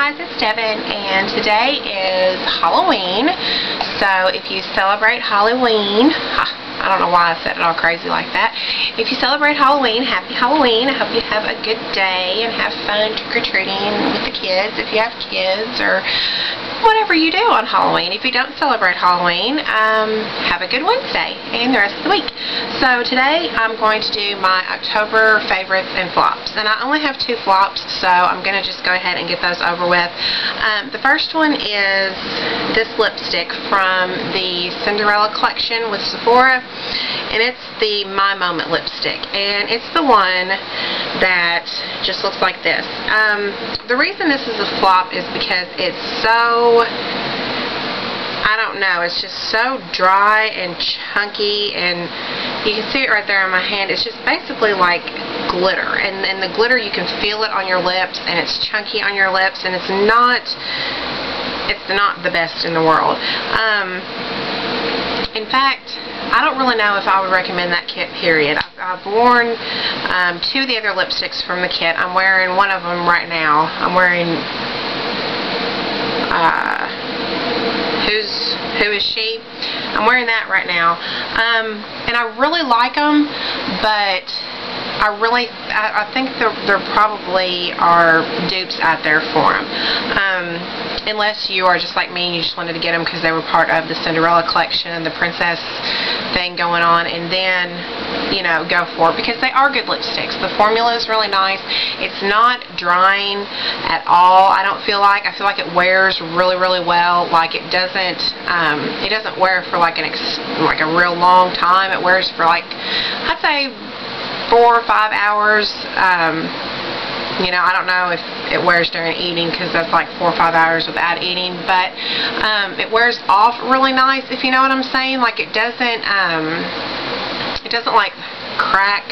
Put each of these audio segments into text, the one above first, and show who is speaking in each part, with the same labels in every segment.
Speaker 1: guys, it's Devin, and today is Halloween. So if you celebrate Halloween, I don't know why I said it all crazy like that. If you celebrate Halloween, happy Halloween. I hope you have a good day and have fun trick-or-treating with the kids if you have kids, or whatever you do on Halloween. If you don't celebrate Halloween, have a good Wednesday and the rest of the week. So today I'm going to do my October favorites and flops, and I only have 2 flops, so I'm going to just go ahead and get those over with. The first one is this lipstick from the Cinderella collection with Sephora, and it's the My Moment lipstick, and it's the one that just looks like this. The reason this is a flop is because it's so, I don't know, it's just so dry and chunky, and you can see it right there on my hand. It's just basically like glitter, and the glitter, you can feel it on your lips, and it's chunky on your lips, and it's not the best in the world. In fact, I don't really know if I would recommend that kit, period. I've worn 2 of the other lipsticks from the kit. I'm wearing one of them right now. I'm wearing Who Is She? I'm wearing that right now. And I really like them, but I think there probably are dupes out there for them. Unless you are just like me and you just wanted to get them because they were part of the Cinderella collection and the princess thing going on, and then, you know, go for it, because they are good lipsticks. The formula is really nice. It's not drying at all. I feel like it wears really, really well. Like, it doesn't wear for like a real long time. It wears for, like, I'd say 4 or 5 hours. You know, I don't know if it wears during eating, because that's like 4 or 5 hours without eating, but it wears off really nice, if you know what I'm saying. Like, it doesn't like crack.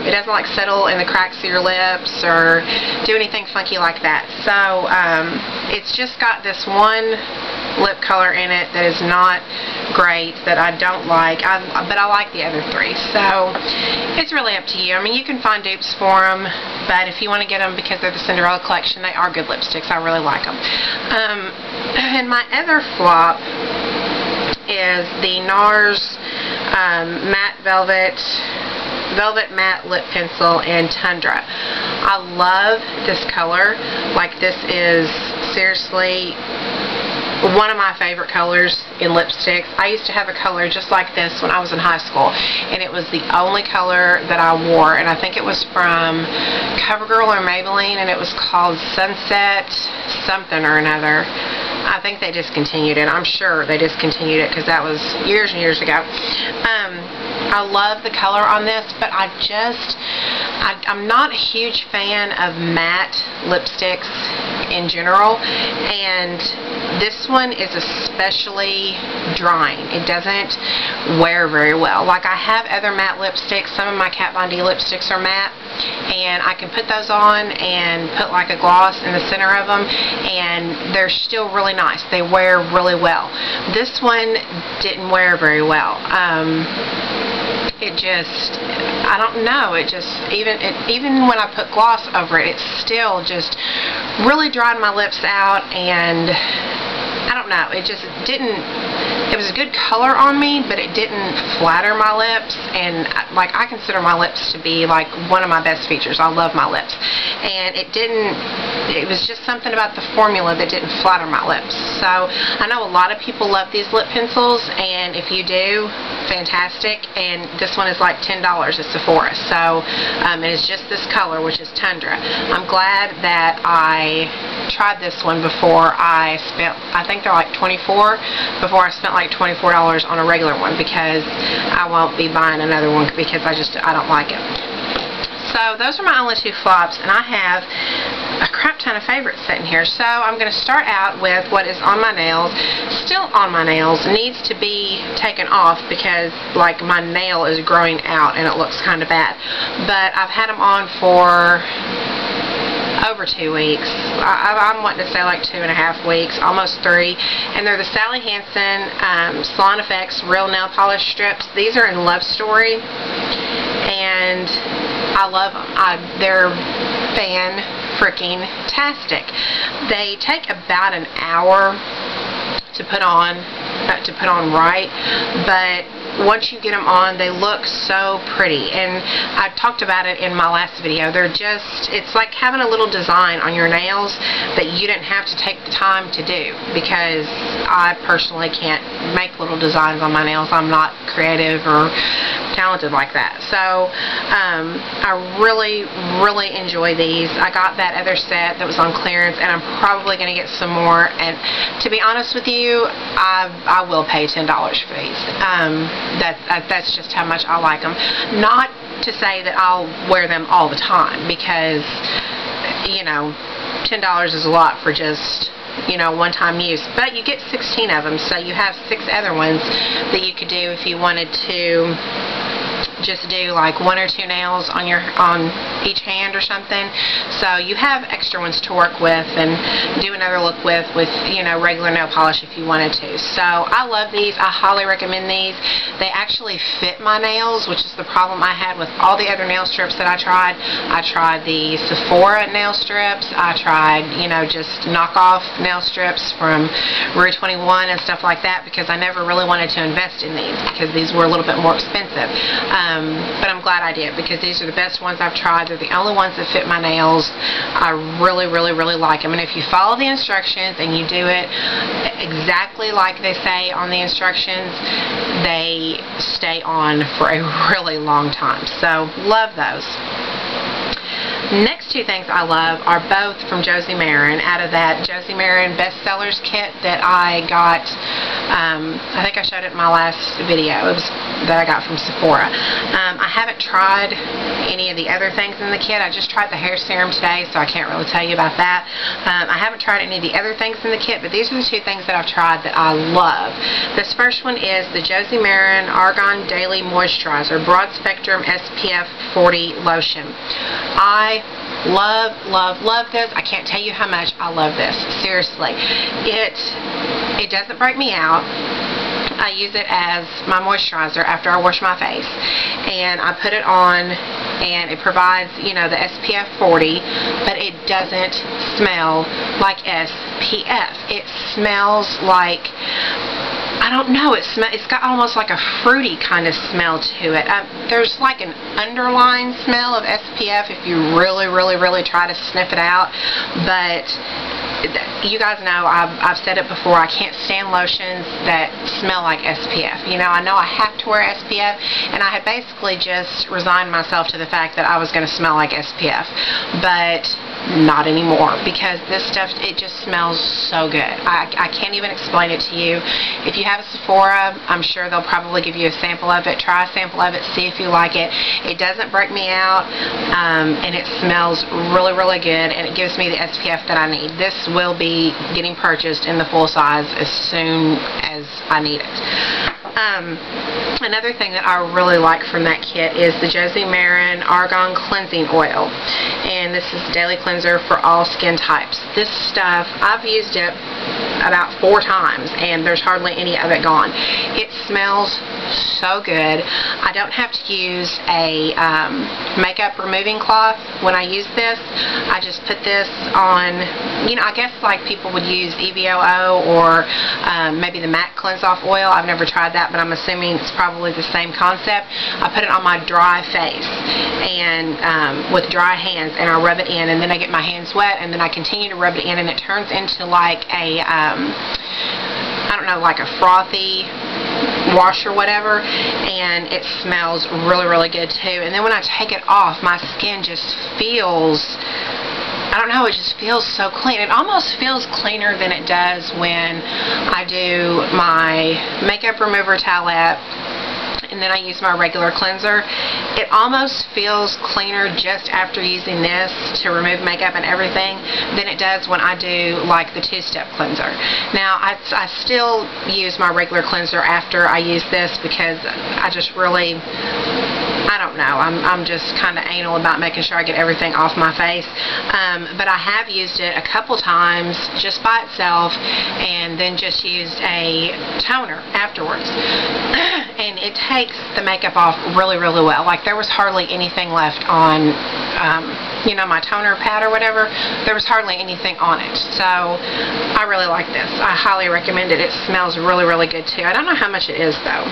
Speaker 1: It doesn't like settle in the cracks of your lips or do anything funky like that. So it's just got this one lip color in it that is not great, that I don't like, but I like the other 3. So it's really up to you. I mean, you can find dupes for them, but if you want to get them because they're the Cinderella collection, they are good lipsticks. I really like them. And my other flop is the NARS Matte Velvet Matte Lip Pencil in Tundra. I love this color. Like, this is seriously one of my favorite colors in lipsticks. I used to have a color just like this when I was in high school, and it was the only color that I wore, and I think it was from CoverGirl or Maybelline, and it was called Sunset something or another. I think they discontinued it. I'm sure they discontinued it because that was years and years ago. I love the color on this, but I'm not a huge fan of matte lipsticks in general, and this one is especially drying. It doesn't wear very well. Like, I have other matte lipsticks. Some of my Kat Von D lipsticks are matte, and I can put those on and put like a gloss in the center of them, and they're still really nice. They wear really well. This one didn't wear very well. It just, I don't know, it just, even when I put gloss over it, it still just really dried my lips out, and I don't know, it just didn't, it was a good color on me, but it didn't flatter my lips, and like, I consider my lips to be like one of my best features. I love my lips, and it was just something about the formula that didn't flatter my lips. So I know a lot of people love these lip pencils, and if you do, fantastic. And this one is like $10 at Sephora, so and it's just this color, which is Tundra. I'm glad that I tried this one before I spent, I think they're like $24, before I spent like $24 on a regular one, because I won't be buying another one because I don't like it. So those are my only 2 flops, and I have a crap ton of favorites sitting here. So I'm going to start out with what is on my nails. Still on my nails, needs to be taken off because like my nail is growing out and it looks kind of bad. But I've had them on for over 2 weeks. I'm wanting to say like 2.5 weeks, almost 3. And they're the Sally Hansen Salon Effects Real Nail Polish Strips. These are in Love Story, and I love them. They're fan freaking tastic. They take about an hour to put on right, but once you get them on, they look so pretty. And I talked about it in my last video. They're just, it's like having a little design on your nails that you didn't have to take the time to do, because I personally can't make little designs on my nails. I'm not creative or talented like that. So I really enjoy these. I got that other set that was on clearance, and I'm probably going to get some more. And to be honest with you, I will pay $10 for these. That's just how much I like them. Not to say that I'll wear them all the time, because, you know, $10 is a lot for just, you know, one-time use. But you get 16 of them, so you have 6 other ones that you could do if you wanted to just do like 1 or 2 nails on each hand or something. So you have extra ones to work with and do another look with, you know, regular nail polish if you wanted to. So I love these. I highly recommend these. They actually fit my nails, which is the problem I had with all the other nail strips that I tried. I tried the Sephora nail strips. I tried, you know, just knockoff nail strips from Rue 21 and stuff like that, because I never really wanted to invest in these, because these were a little bit more expensive. But I'm glad I did, because these are the best ones I've tried. They're the only ones that fit my nails. I really like them. And if you follow the instructions and you do it exactly like they say on the instructions, they stay on for a really long time. So love those. Next 2 things I love are both from Josie Maran, out of that Josie Maran Bestsellers kit that I got. I think I showed it in my last video. It was that I got from Sephora. I haven't tried any of the other things in the kit. I just tried the hair serum today, so I can't really tell you about that. I haven't tried any of the other things in the kit, but these are the 2 things that I've tried that I love. This first one is the Josie Maran Argan Daily Moisturizer Broad Spectrum SPF 40 Lotion. I love this. I can't tell you how much I love this. Seriously. It doesn't break me out. I use it as my moisturizer after I wash my face, and I put it on, and it provides, you know, the SPF 40, but it doesn't smell like SPF. It smells like, I don't know, it's got almost like a fruity kind of smell to it. There's like an underlying smell of SPF if you really try to sniff it out, but you guys know, I've said it before, I can't stand lotions that smell like SPF. You know I have to wear SPF, and I had basically just resigned myself to the fact that I was going to smell like SPF, but not anymore, because this stuff, it just smells so good. I can't even explain it to you. If you have a Sephora, I'm sure they'll probably give you a sample of it. Try a sample of it, see if you like it. It doesn't break me out, and it smells really good, and it gives me the SPF that I need. This will be getting purchased in the full size as soon as I need it. Another thing that I really like from that kit is the Josie Maran Argan Cleansing Oil, and this is daily cleanser for all skin types. This stuff, I've used it about 4 times, and there's hardly any of it gone. It smells so good. I don't have to use a makeup removing cloth when I use this. I just put this on, you know, I guess like people would use EVOO or maybe the MAC Cleanse Off Oil. I've never tried that, but I'm assuming it's probably the same concept. I put it on my dry face and with dry hands, and I rub it in, and then I get my hands wet, and then I continue to rub it in, and it turns into like a I don't know, like a frothy wash or whatever, and it smells really good too. And then when I take it off, my skin just feels, I don't know, it just feels so clean. It almost feels cleaner than it does when I do my makeup remover towelette and then I use my regular cleanser. It almost feels cleaner just after using this to remove makeup and everything than it does when I do like the 2-step cleanser. Now I still use my regular cleanser after I use this, because I just really, I don't know, I'm just kind of anal about making sure I get everything off my face. But I have used it a couple times just by itself, and then just used a toner afterwards. And it takes the makeup off really well. Like, there was hardly anything left on you know, my toner pad or whatever, there was hardly anything on it. So I really like this. I highly recommend it. It smells really, really good too. I don't know how much it is though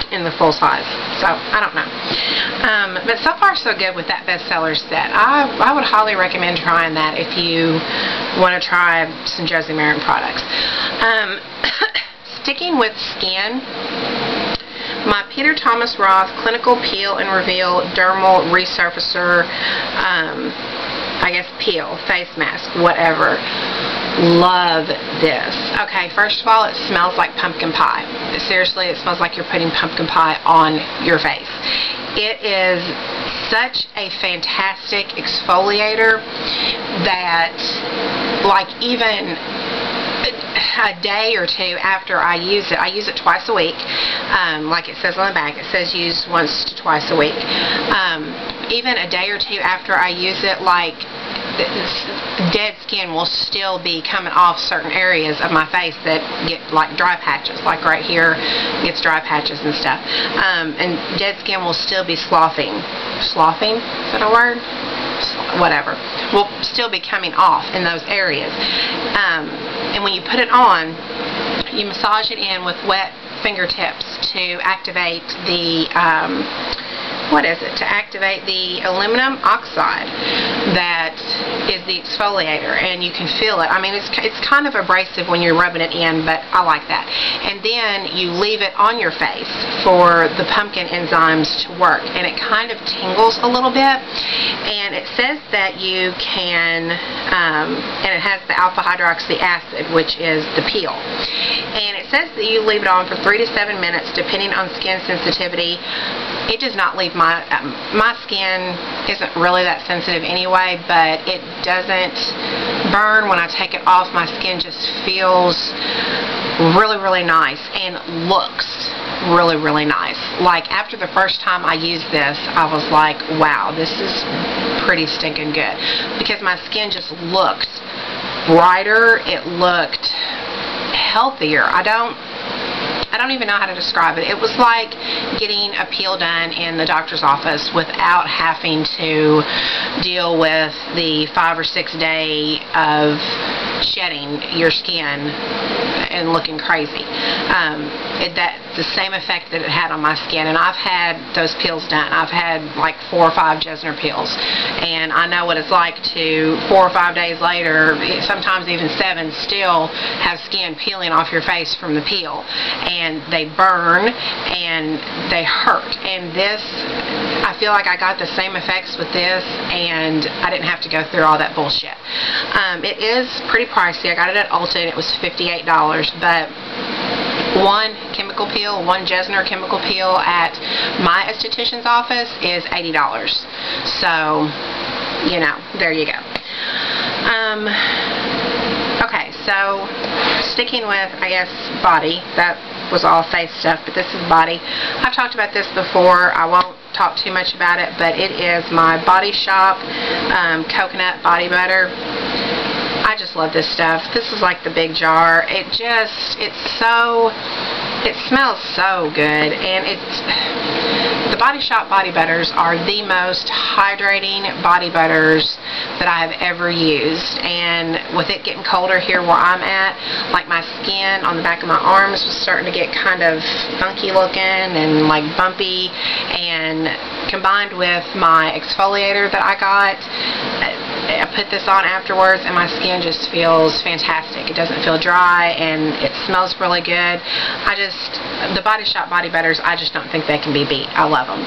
Speaker 1: in the full size, so I don't know. But so far so good with that bestseller set. I would highly recommend trying that if you want to try some Josie Maran products. Sticking with skin, my Peter Thomas Roth Clinical Peel and Reveal Dermal Resurfacer, I guess peel, face mask, whatever. Love this. Okay, first of all, it smells like pumpkin pie. Seriously, it smells like you're putting pumpkin pie on your face. It is such a fantastic exfoliator that, like, even a day or two after I use it twice a week, like it says on the back. It says use once to twice a week. Even a day or two after I use it, like, dead skin will still be coming off certain areas of my face that get like dry patches, like right here gets dry patches and stuff, and dead skin will still be sloughing, is that a word? Whatever, will still be coming off in those areas. And when you put it on, you massage it in with wet fingertips to activate the to activate the aluminum oxide that is the exfoliator, and you can feel it. I mean, it's kind of abrasive when you're rubbing it in, but I like that. And then you leave it on your face for the pumpkin enzymes to work, and it kind of tingles a little bit. And it says that you can, and it has the alpha hydroxy acid, which is the peel. And it says that you leave it on for 3 to 7 minutes, depending on skin sensitivity. It does not leave my skin isn't really that sensitive anyway, but it doesn't burn when I take it off. My skin just feels really, really nice and looks really, really nice. Like, after the first time I used this, I was like, wow, this is pretty stinking good, because my skin just looked brighter. It looked healthier. I don't even know how to describe it. It was like getting a peel done in the doctor's office without having to deal with the 5 or 6 day of shedding your skin and looking crazy. The same effect that it had on my skin. And I've had those peels done. I've had like 4 or 5 Jesner peels, and I know what it's like to 4 or 5 days later, sometimes even 7, still have skin peeling off your face from the peel, and they burn and they hurt. And this, I feel like I got the same effects with this, and I didn't have to go through all that bullshit. It is pretty pricey. I got it at Ulta, and it was $58, but one chemical peel, one Jesner chemical peel at my esthetician's office is $80. So, you know, there you go. Okay, so sticking with, I guess, body. That was all face stuff, but this is body. I've talked about this before. I won't talk too much about it, but it is my Body Shop coconut body butter. I just love this stuff. This is like the big jar. It smells so good, and the Body Shop body butters are the most hydrating body butters that I have ever used. And with it getting colder here where I'm at, like, my skin on the back of my arms was starting to get kind of funky looking and like bumpy, and combined with my exfoliator that I got, I put this on afterwards, and my skin just feels fantastic. It doesn't feel dry, and it smells really good. The Body Shop body butters, I just don't think they can be beat. I love them.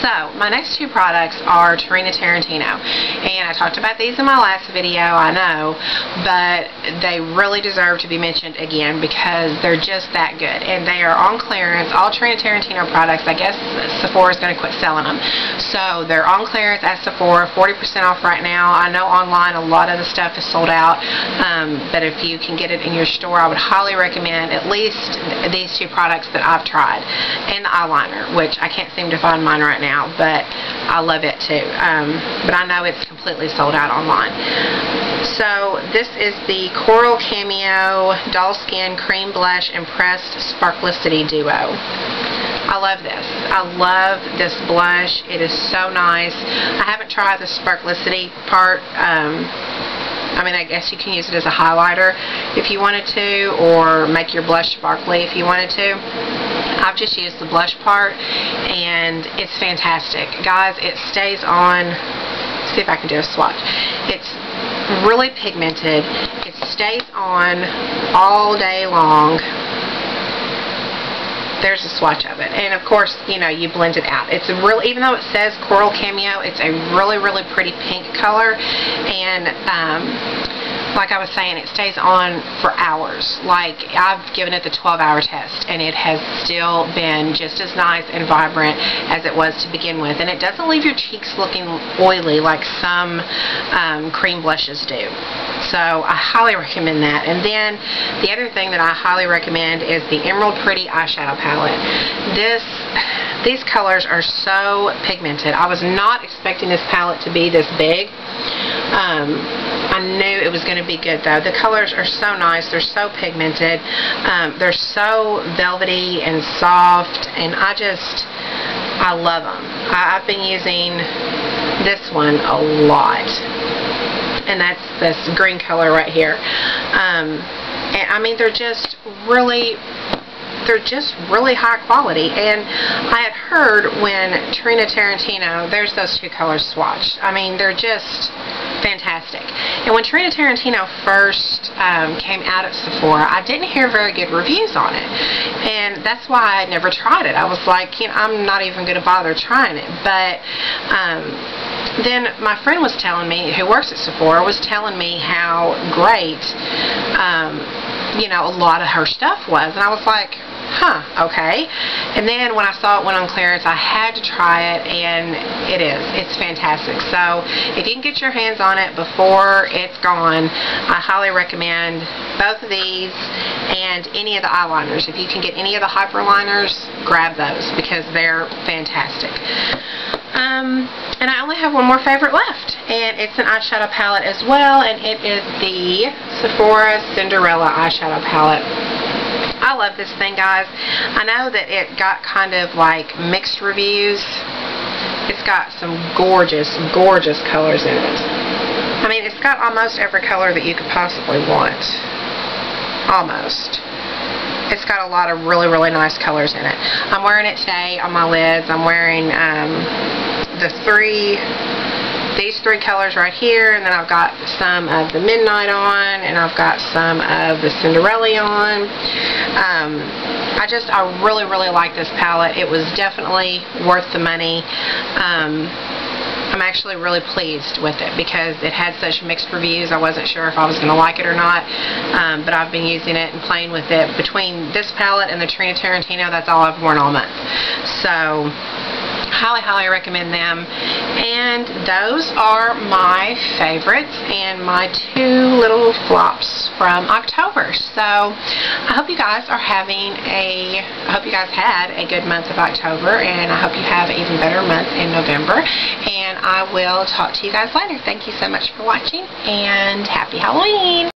Speaker 1: So, my next 2 products are Tarina Tarantino, and I talked about these in my last video, I know, but they really deserve to be mentioned again because they're just that good, and they are on clearance. All Tarina Tarantino products, I guess Sephora is going to quit selling them, so they're on clearance at Sephora, 40% off right now. I know online a lot of the stuff is sold out, but if you can get it in your store, I would highly recommend at least these 2 products that I've tried, and the eyeliner, which I can't seem to find mine right now, but I love it too. But I know it's completely sold out online. So this is the Coral Cameo Doll Skin Cream Blush and Pressed Sparklicity Duo. I love this. I love this blush. It is so nice. I haven't tried the sparklicity part. I mean, I guess you can use it as a highlighter if you wanted to, or make your blush sparkly if you wanted to. I've just used the blush part, and it's fantastic. Guys, it stays on. Let's see if I can do a swatch. It's really pigmented. It stays on all day long. There's a swatch of it, and of course, you know, you blend it out. It's a real, even though it says Coral Cameo, it's a really, really pretty pink color, and like I was saying, it stays on for hours. Like, I've given it the 12-hour test, and it has still been just as nice and vibrant as it was to begin with. And it doesn't leave your cheeks looking oily like some cream blushes do. So I highly recommend that. And then the other thing that I highly recommend is the Emerald Pretty eyeshadow palette. These colors are so pigmented. I was not expecting this palette to be this big. I knew it was going to be good, though. The colors are so nice. They're so pigmented. They're so velvety and soft, and I love them. I've been using this one a lot, and that's this green color right here. And I mean, they're just really high quality. And I had heard when Trina Tarantino, there's those two colors swatched. I mean, they're just fantastic. And when Trina Tarantino first came out at Sephora, I didn't hear very good reviews on it, and that's why I never tried it. I was like, you know, I'm not even going to bother trying it. But then my friend was telling me, who works at Sephora, was telling me how great you know, a lot of her stuff was, and I was like, huh, okay. And then when I saw it went on clearance, I had to try it, and it's fantastic. So if you can get your hands on it before it's gone, I highly recommend both of these and any of the eyeliners. If you can get any of the hyperliners, grab those, because they're fantastic. And I only have one more favorite left, and it's an eyeshadow palette as well, and it is the Sephora Cinderella eyeshadow palette. I love this thing, guys. I know that it got kind of like mixed reviews. It's got some gorgeous, gorgeous colors in it. I mean, it's got almost every color that you could possibly want. Almost. It's got a lot of really, really nice colors in it. I'm wearing it today on my lids. I'm wearing these three colors right here, and then I've got some of the Midnight on, and I've got some of the Cinderella on. I really, really like this palette. It was definitely worth the money. I'm actually really pleased with it because it had such mixed reviews. I wasn't sure if I was going to like it or not, but I've been using it and playing with it. Between this palette and the Trina Tarantino, that's all I've worn all month. So highly, highly recommend them. And those are my favorites and my two little flops from October. So I hope you guys are had a good month of October, and I hope you have an even better month in November. And I will talk to you guys later. Thank you so much for watching, and happy Halloween!